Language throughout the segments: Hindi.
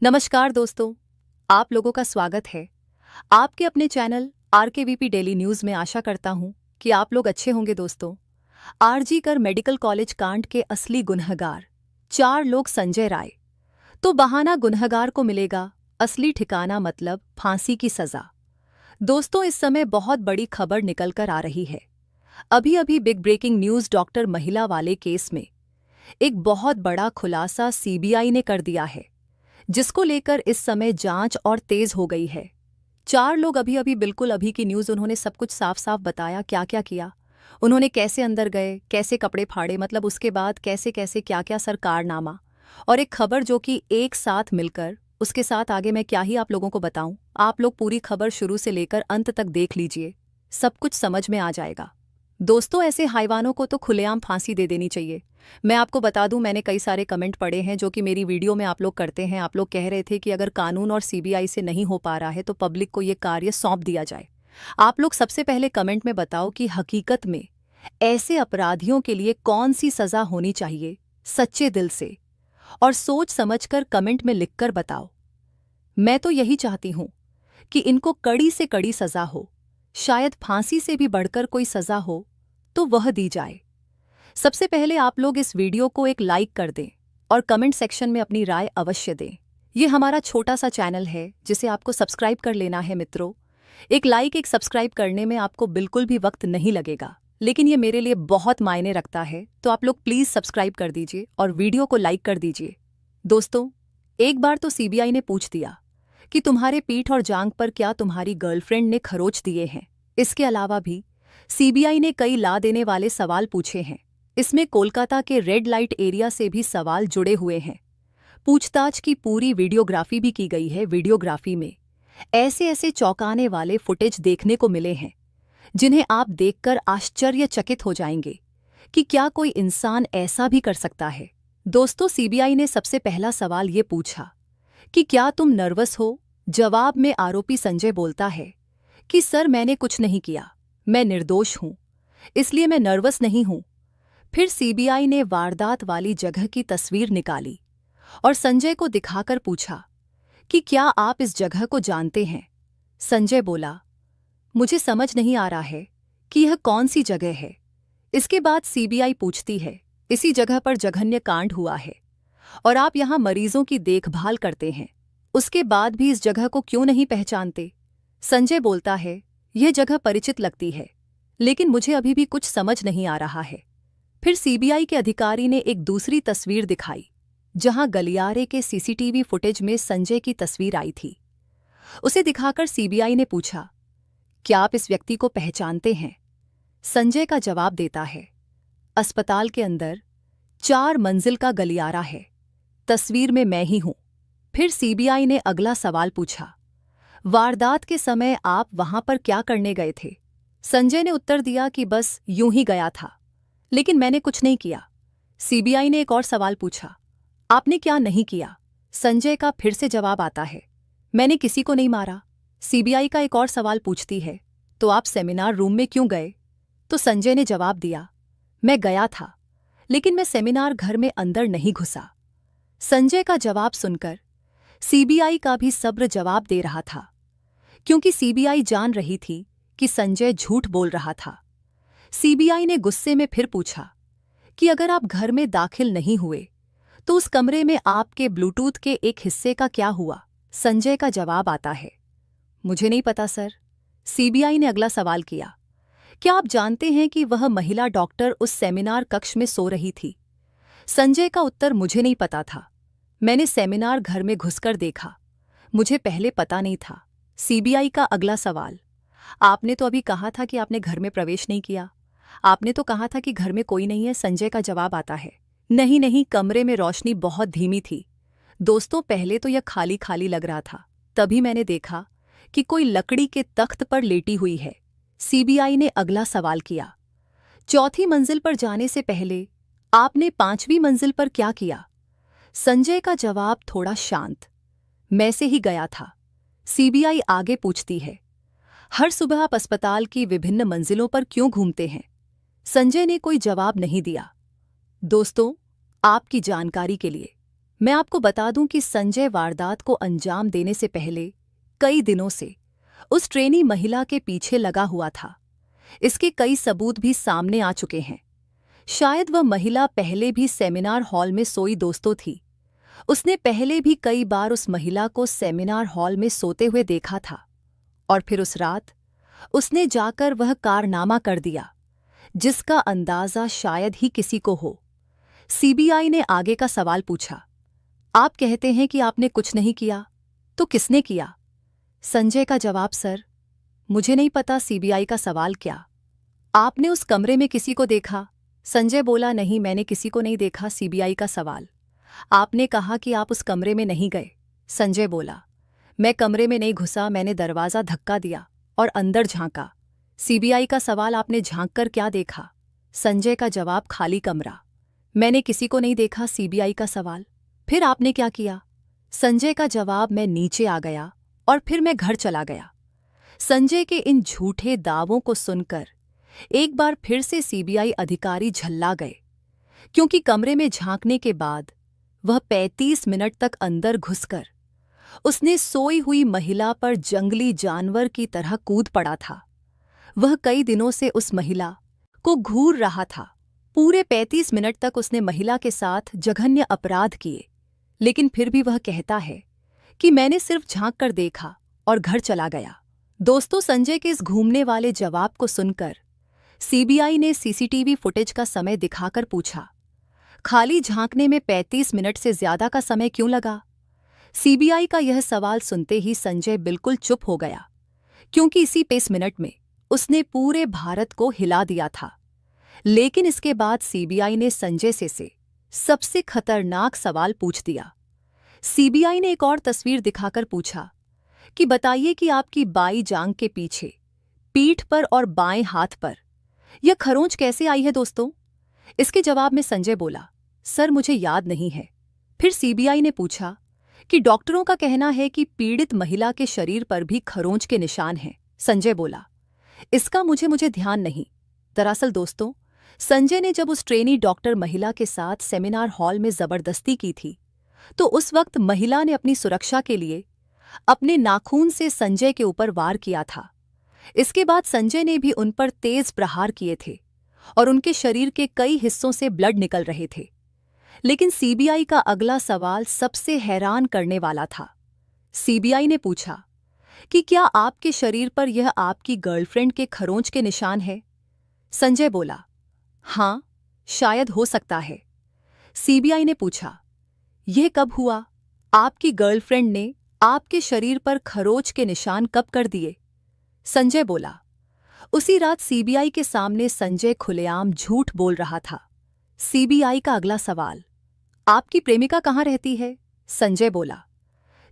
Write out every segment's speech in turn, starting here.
नमस्कार दोस्तों, आप लोगों का स्वागत है आपके अपने चैनल आरकेवीपी डेली न्यूज़ में। आशा करता हूं कि आप लोग अच्छे होंगे। दोस्तों, आरजी कर मेडिकल कॉलेज कांड के असली गुनहगार 4 लोग संजय राय, तो बहाना गुनहगार को मिलेगा, असली ठिकाना मतलब फांसी की सजा। दोस्तों, इस समय बहुत बड़ी खबर निकल कर आ रही है। अभी अभी बिग ब्रेकिंग न्यूज़ डॉक्टर महिला वाले केस में एक बहुत बड़ा खुलासा सीबीआई ने कर दिया है, जिसको लेकर इस समय जांच और तेज हो गई है। 4 लोग अभी बिल्कुल अभी की न्यूज़, उन्होंने सब कुछ साफ साफ बताया, क्या क्या किया उन्होंने, कैसे अंदर गए, कैसे कपड़े फाड़े, मतलब उसके बाद कैसे कैसे क्या क्या सर कारनामा। और एक खबर जो कि एक साथ मिलकर, उसके साथ आगे मैं क्या ही आप लोगों को बताऊं। आप लोग पूरी खबर शुरू से लेकर अंत तक देख लीजिए, सब कुछ समझ में आ जाएगा। दोस्तों, ऐसे हाइवानों को तो खुलेआम फांसी दे देनी चाहिए। मैं आपको बता दूं, मैंने कई सारे कमेंट पढ़े हैं जो कि मेरी वीडियो में आप लोग करते हैं। आप लोग कह रहे थे कि अगर कानून और सीबीआई से नहीं हो पा रहा है तो पब्लिक को ये कार्य सौंप दिया जाए। आप लोग सबसे पहले कमेंट में बताओ कि हकीकत में ऐसे अपराधियों के लिए कौन सी सजा होनी चाहिए, सच्चे दिल से और सोच समझकर कमेंट में लिखकर बताओ। मैं तो यही चाहती हूं कि इनको कड़ी से कड़ी सजा हो, शायद फांसी से भी बढ़कर कोई सजा हो तो वह दी जाए। सबसे पहले आप लोग इस वीडियो को एक लाइक कर दें और कमेंट सेक्शन में अपनी राय अवश्य दें। ये हमारा छोटा सा चैनल है जिसे आपको सब्सक्राइब कर लेना है मित्रों। एक लाइक, एक सब्सक्राइब करने में आपको बिल्कुल भी वक्त नहीं लगेगा, लेकिन ये मेरे लिए बहुत मायने रखता है। तो आप लोग प्लीज़ सब्सक्राइब कर दीजिए और वीडियो को लाइक कर दीजिए। दोस्तों, एक बार तो सीबीआई ने पूछ दिया कि तुम्हारे पीठ और जांघ पर क्या तुम्हारी गर्लफ्रेंड ने खरोच दिए हैं। इसके अलावा भी सीबीआई ने कई ला देने वाले सवाल पूछे हैं। इसमें कोलकाता के रेड लाइट एरिया से भी सवाल जुड़े हुए हैं। पूछताछ की पूरी वीडियोग्राफी भी की गई है। वीडियोग्राफी में ऐसे ऐसे चौंकाने वाले फुटेज देखने को मिले हैं जिन्हें आप देखकर आश्चर्यचकित हो जाएंगे कि क्या कोई इंसान ऐसा भी कर सकता है। दोस्तों, सीबीआई ने सबसे पहला सवाल ये पूछा कि क्या तुम नर्वस हो। जवाब में आरोपी संजय बोलता है कि सर, मैंने कुछ नहीं किया, मैं निर्दोष हूं, इसलिए मैं नर्वस नहीं हूं। फिर सीबीआई ने वारदात वाली जगह की तस्वीर निकाली और संजय को दिखाकर पूछा कि क्या आप इस जगह को जानते हैं। संजय बोला, मुझे समझ नहीं आ रहा है कि यह कौन सी जगह है। इसके बाद सीबीआई पूछती है, इसी जगह पर जघन्य कांड हुआ है और आप यहां मरीजों की देखभाल करते हैं, उसके बाद भी इस जगह को क्यों नहीं पहचानते। संजय बोलता है, यह जगह परिचित लगती है, लेकिन मुझे अभी भी कुछ समझ नहीं आ रहा है। फिर सीबीआई के अधिकारी ने एक दूसरी तस्वीर दिखाई, जहां गलियारे के सीसीटीवी फुटेज में संजय की तस्वीर आई थी। उसे दिखाकर सीबीआई ने पूछा, क्या आप इस व्यक्ति को पहचानते हैं। संजय का जवाब देता है, अस्पताल के अंदर 4 मंजिल का गलियारा है, तस्वीर में मैं ही हूं। फिर सीबीआई ने अगला सवाल पूछा, वारदात के समय आप वहां पर क्या करने गए थे। संजय ने उत्तर दिया कि बस यूं ही गया था, लेकिन मैंने कुछ नहीं किया। सीबीआई ने एक और सवाल पूछा, आपने क्या नहीं किया। संजय का फिर से जवाब आता है, मैंने किसी को नहीं मारा। सीबीआई का एक और सवाल पूछती है, तो आप सेमिनार रूम में क्यों गए। तो संजय ने जवाब दिया, मैं गया था, लेकिन मैं सेमिनार घर में अंदर नहीं घुसा। संजय का जवाब सुनकर सीबीआई का भी सब्र जवाब दे रहा था, क्योंकि सीबीआई जान रही थी कि संजय झूठ बोल रहा था। सीबीआई ने गुस्से में फिर पूछा कि अगर आप घर में दाखिल नहीं हुए तो उस कमरे में आपके ब्लूटूथ के एक हिस्से का क्या हुआ। संजय का जवाब आता है, मुझे नहीं पता सर। सीबीआई ने अगला सवाल किया, क्या आप जानते हैं कि वह महिला डॉक्टर उस सेमिनार कक्ष में सो रही थी। संजय का उत्तर, मुझे नहीं पता था, मैंने सेमिनार घर में घुसकर देखा, मुझे पहले पता नहीं था। सीबीआई का अगला सवाल, आपने तो अभी कहा था कि आपने घर में प्रवेश नहीं किया, आपने तो कहा था कि घर में कोई नहीं है। संजय का जवाब आता है, नहीं नहीं, कमरे में रोशनी बहुत धीमी थी। दोस्तों, पहले तो यह खाली खाली लग रहा था, तभी मैंने देखा कि कोई लकड़ी के तख्त पर लेटी हुई है। सीबीआई ने अगला सवाल किया, 4थी मंजिल पर जाने से पहले आपने 5वीं मंजिल पर क्या किया। संजय का जवाब थोड़ा शांत, मैं से ही गया था। सीबीआई आगे पूछती है, हर सुबह आप अस्पताल की विभिन्न मंजिलों पर क्यों घूमते हैं। संजय ने कोई जवाब नहीं दिया। दोस्तों, आपकी जानकारी के लिए मैं आपको बता दूं कि संजय वारदात को अंजाम देने से पहले कई दिनों से उस ट्रेनी महिला के पीछे लगा हुआ था। इसके कई सबूत भी सामने आ चुके हैं। शायद वह महिला पहले भी सेमिनार हॉल में सोई दोस्तों थी। उसने पहले भी कई बार उस महिला को सेमिनार हॉल में सोते हुए देखा था और फिर उस रात उसने जाकर वह कारनामा कर दिया जिसका अंदाजा शायद ही किसी को हो। सीबीआई ने आगे का सवाल पूछा, आप कहते हैं कि आपने कुछ नहीं किया, तो किसने किया? संजय का जवाब, सर मुझे नहीं पता। सीबीआई का सवाल, क्या आपने उस कमरे में किसी को देखा? संजय बोला, नहीं मैंने किसी को नहीं देखा। सीबीआई का सवाल, आपने कहा कि आप उस कमरे में नहीं गए। संजय बोला, मैं कमरे में नहीं घुसा, मैंने दरवाज़ा धक्का दिया और अंदर झांका। सीबीआई का सवाल, आपने झांक कर क्या देखा? संजय का जवाब, खाली कमरा, मैंने किसी को नहीं देखा। सीबीआई का सवाल, फिर आपने क्या किया? संजय का जवाब, मैं नीचे आ गया और फिर मैं घर चला गया। संजय के इन झूठे दावों को सुनकर एक बार फिर से सीबीआई अधिकारी झल्ला गए, क्योंकि कमरे में झांकने के बाद वह 35 मिनट तक अंदर घुसकर उसने सोई हुई महिला पर जंगली जानवर की तरह कूद पड़ा था। वह कई दिनों से उस महिला को घूर रहा था। पूरे 35 मिनट तक उसने महिला के साथ जघन्य अपराध किए, लेकिन फिर भी वह कहता है कि मैंने सिर्फ झांक कर देखा और घर चला गया। दोस्तों, संजय के इस घूमने वाले जवाब को सुनकर सीबीआई ने सीसीटीवी फुटेज का समय दिखाकर पूछा, खाली झांकने में 35 मिनट से ज्यादा का समय क्यों लगा? सीबीआई का यह सवाल सुनते ही संजय बिल्कुल चुप हो गया, क्योंकि इसी 35 मिनट में उसने पूरे भारत को हिला दिया था। लेकिन इसके बाद सीबीआई ने संजय से सबसे खतरनाक सवाल पूछ दिया। सीबीआई ने एक और तस्वीर दिखाकर पूछा कि बताइए कि आपकी बाईं जांघ के पीछे, पीठ पर और बाएं हाथ पर यह खरोंच कैसे आई है दोस्तों? इसके जवाब में संजय बोला, सर मुझे याद नहीं है। फिर सीबीआई ने पूछा कि डॉक्टरों का कहना है कि पीड़ित महिला के शरीर पर भी खरोंच के निशान हैं। संजय बोला, इसका मुझे ध्यान नहीं। दरअसल दोस्तों, संजय ने जब उस ट्रेनी डॉक्टर महिला के साथ सेमिनार हॉल में जबरदस्ती की थी, तो उस वक्त महिला ने अपनी सुरक्षा के लिए अपने नाखून से संजय के ऊपर वार किया था। इसके बाद संजय ने भी उन पर तेज प्रहार किए थे और उनके शरीर के कई हिस्सों से ब्लड निकल रहे थे। लेकिन सीबीआई का अगला सवाल सबसे हैरान करने वाला था। सीबीआई ने पूछा कि क्या आपके शरीर पर यह आपकी गर्लफ्रेंड के खरोंच के निशान है? संजय बोला, हाँ शायद हो सकता है। सीबीआई ने पूछा, यह कब हुआ? आपकी गर्लफ्रेंड ने आपके शरीर पर खरोंच के निशान कब कर दिए? संजय बोला, उसी रात। सीबीआई के सामने संजय खुलेआम झूठ बोल रहा था। सीबीआई का अगला सवाल, आपकी प्रेमिका कहाँ रहती है? संजय बोला,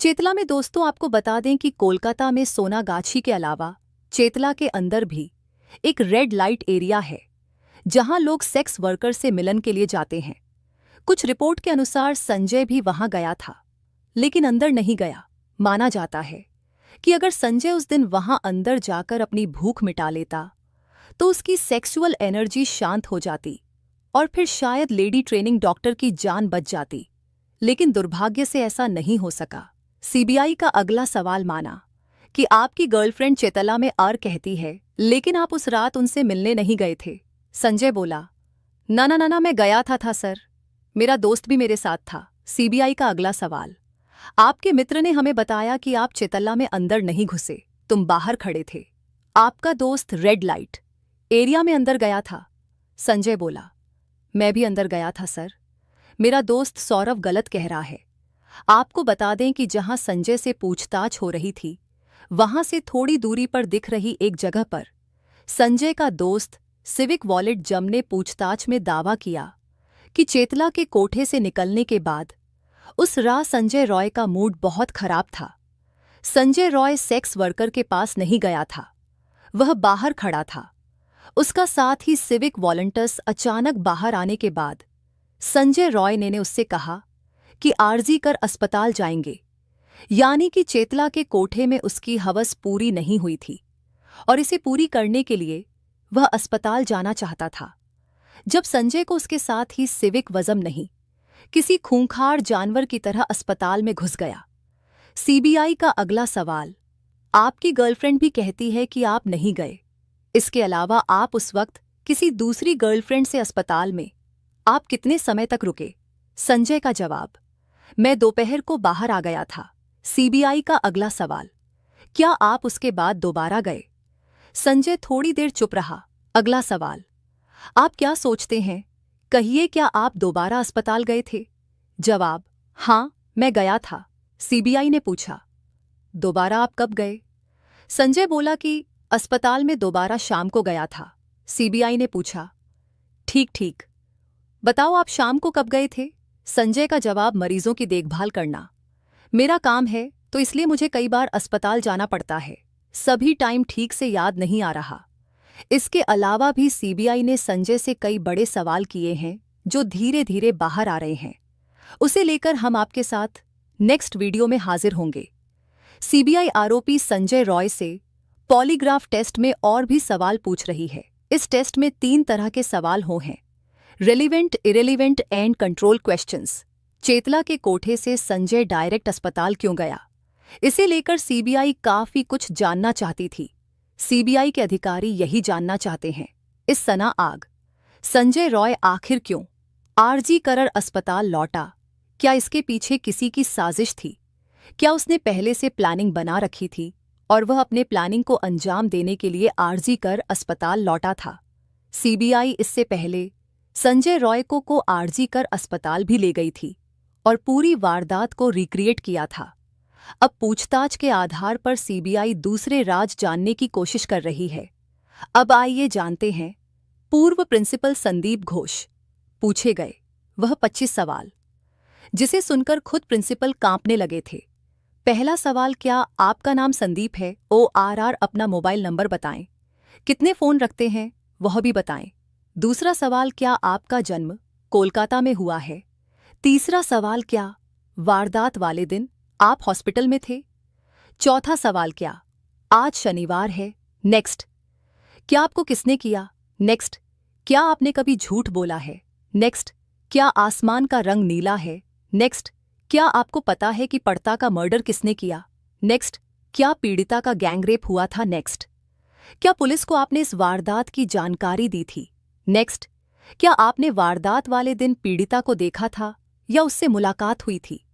चेतला में। दोस्तों, आपको बता दें कि कोलकाता में सोनागाछी के अलावा चेतला के अंदर भी एक रेड लाइट एरिया है, जहां लोग सेक्स वर्कर से मिलन के लिए जाते हैं। कुछ रिपोर्ट के अनुसार संजय भी वहां गया था, लेकिन अंदर नहीं गया। माना जाता है कि अगर संजय उस दिन वहां अंदर जाकर अपनी भूख मिटा लेता, तो उसकी सेक्सुअल एनर्जी शांत हो जाती और फिर शायद लेडी ट्रेनिंग डॉक्टर की जान बच जाती। लेकिन दुर्भाग्य से ऐसा नहीं हो सका। सीबीआई का अगला सवाल, माना कि आपकी गर्लफ्रेंड चेतला में कहती है, लेकिन आप उस रात उनसे मिलने नहीं गए थे। संजय बोला, ना, मैं गया था सर, मेरा दोस्त भी मेरे साथ था। सीबीआई का अगला सवाल, आपके मित्र ने हमें बताया कि आप चेतला में अंदर नहीं घुसे, तुम बाहर खड़े थे। आपका दोस्त रेड लाइट एरिया में अंदर गया था। संजय बोला, मैं भी अंदर गया था सर, मेरा दोस्त सौरव गलत कह रहा है। आपको बता दें कि जहां संजय से पूछताछ हो रही थी, वहां से थोड़ी दूरी पर दिख रही एक जगह पर संजय का दोस्त सिविक वॉलेट जम ने पूछताछ में दावा किया कि चेतला के कोठे से निकलने के बाद उस रात संजय रॉय का मूड बहुत खराब था। संजय रॉय सेक्स वर्कर के पास नहीं गया था, वह बाहर खड़ा था। उसका साथ ही सिविक वॉलंटियर्स अचानक बाहर आने के बाद संजय रॉय ने उससे कहा कि आरजी कर अस्पताल जाएंगे, यानी कि चेतला के कोठे में उसकी हवस पूरी नहीं हुई थी और इसे पूरी करने के लिए वह अस्पताल जाना चाहता था। जब संजय को उसके साथ ही सिविक वज़म नहीं, किसी खूंखार जानवर की तरह अस्पताल में घुस गया। सीबीआई का अगला सवाल, आपकी गर्लफ्रेंड भी कहती है कि आप नहीं गए। इसके अलावा आप उस वक्त किसी दूसरी गर्लफ्रेंड से अस्पताल में आप कितने समय तक रुके? संजय का जवाब, मैं दोपहर को बाहर आ गया था। सीबीआई का अगला सवाल, क्या आप उसके बाद दोबारा गए? संजय थोड़ी देर चुप रहा। अगला सवाल, आप क्या सोचते हैं? कहिए, क्या आप दोबारा अस्पताल गए थे? जवाब, हाँ, मैं गया था। सीबीआई ने पूछा, दोबारा आप कब गए? संजय बोला कि अस्पताल में दोबारा शाम को गया था। सीबीआई ने पूछा, ठीक ठीक, बताओ आप शाम को कब गए थे? संजय का जवाब, मरीजों की देखभाल करना मेरा काम है, तो इसलिए मुझे कई बार अस्पताल जाना पड़ता है। सभी टाइम ठीक से याद नहीं आ रहा। इसके अलावा भी सीबीआई ने संजय से कई बड़े सवाल किए हैं जो धीरे धीरे बाहर आ रहे हैं। उसे लेकर हम आपके साथ नेक्स्ट वीडियो में हाजिर होंगे। सीबीआई आरोपी संजय रॉय से पॉलीग्राफ टेस्ट में और भी सवाल पूछ रही है। इस टेस्ट में 3 तरह के सवाल हैं, relevant, irrelevant and control questions. Chetla के कोठे से संजय डायरेक्ट अस्पताल क्यों गया? इसे लेकर सीबीआई काफी कुछ जानना चाहती थी। सीबीआई के अधिकारी यही जानना चाहते हैं। इस सना आग, संजय रॉय आखिर क्यों आरजी कर अस्पताल लौटा? क्या इसके पीछे किसी की साजिश थी? क्या उसने पहले से प्लानिंग बना रखी थी और वह अपने प्लानिंग को अंजाम देने के लिए आरजी कर अस्पताल लौटा था? सीबीआई इससे पहले संजय रॉय को आरजी कर अस्पताल भी ले गई थी और पूरी वारदात को रिक्रिएट किया था। अब पूछताछ के आधार पर सीबीआई दूसरे राज जानने की कोशिश कर रही है। अब आइए जानते हैं। पूर्व प्रिंसिपल संदीप घोष पूछे गए वह 25 सवाल, जिसे सुनकर खुद प्रिंसिपल कांपने लगे थे। पहला सवाल, क्या आपका नाम संदीप है? ORR अपना मोबाइल नंबर बताएं। कितने फोन रखते हैं वह भी बताएं। दूसरा सवाल, क्या आपका जन्म कोलकाता में हुआ है? तीसरा सवाल, क्या वारदात वाले दिन आप हॉस्पिटल में थे? चौथा सवाल, क्या आज शनिवार है? नेक्स्ट। क्या आपको किसने किया? नेक्स्ट। क्या आपने कभी झूठ बोला है? नेक्स्ट। क्या आसमान का रंग नीला है? नेक्स्ट। क्या आपको पता है कि पड़ता का मर्डर किसने किया? नेक्स्ट। क्या पीड़िता का गैंगरेप हुआ था? नेक्स्ट। क्या पुलिस को आपने इस वारदात की जानकारी दी थी? नेक्स्ट। क्या आपने वारदात वाले दिन पीड़िता को देखा था या उससे मुलाकात हुई थी?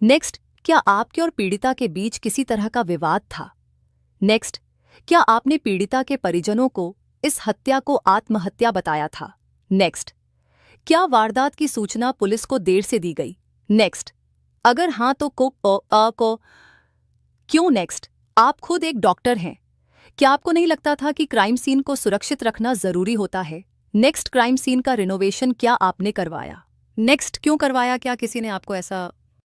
नेक्स्ट। क्या आपके और पीड़िता के बीच किसी तरह का विवाद था? नेक्स्ट। क्या आपने पीड़िता के परिजनों को इस हत्या को आत्महत्या बताया था? नेक्स्ट। क्या वारदात की सूचना पुलिस को देर से दी गई? नेक्स्ट। अगर हाँ तो को क्यों? नेक्स्ट। आप खुद एक डॉक्टर हैं, क्या आपको नहीं लगता था कि क्राइम सीन को सुरक्षित रखना जरूरी होता है? नेक्स्ट। क्राइम सीन का रिनोवेशन क्या आपने करवाया? नेक्स्ट। क्यों करवाया? क्या किसी ने आपको ऐसा